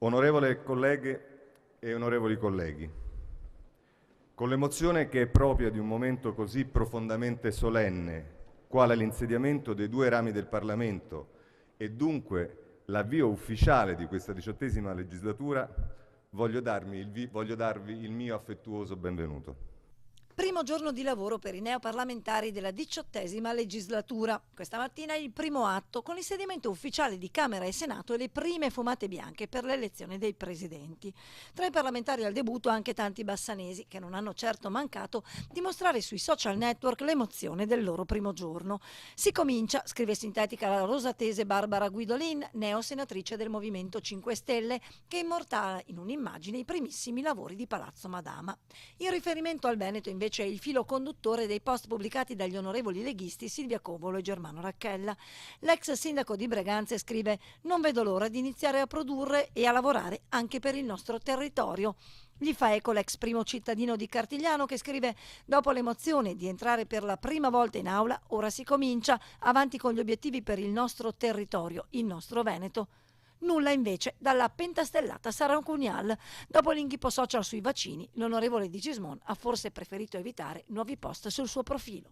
Onorevoli colleghe e onorevoli colleghi, con l'emozione che è propria di un momento così profondamente solenne, quale l'insediamento dei due rami del Parlamento e dunque l'avvio ufficiale di questa 18ª legislatura, voglio darvi il mio affettuoso benvenuto. Primo giorno di lavoro per i neoparlamentari della 18ª legislatura. Questa mattina il primo atto con l'insediamento ufficiale di Camera e Senato e le prime fumate bianche per l'elezione dei presidenti. Tra i parlamentari al debutto anche tanti bassanesi che non hanno certo mancato di mostrare sui social network l'emozione del loro primo giorno. Si comincia, scrive sintetica la rosatese Barbara Guidolin, neosenatrice del Movimento 5 Stelle, che immortala in un'immagine i primissimi lavori di Palazzo Madama. In riferimento al Veneto invece è il filo conduttore dei post pubblicati dagli onorevoli leghisti Silvia Covolo e Germano Racchella. L'ex sindaco di Breganze scrive: non vedo l'ora di iniziare a produrre e a lavorare anche per il nostro territorio. Gli fa eco l'ex primo cittadino di Cartigliano che scrive: dopo l'emozione di entrare per la prima volta in aula, ora si comincia, avanti con gli obiettivi per il nostro territorio, il nostro Veneto. Nulla invece dalla pentastellata Sara Cunial. Dopo l'inghippo social sui vaccini, l'onorevole Di Gismon ha forse preferito evitare nuovi post sul suo profilo.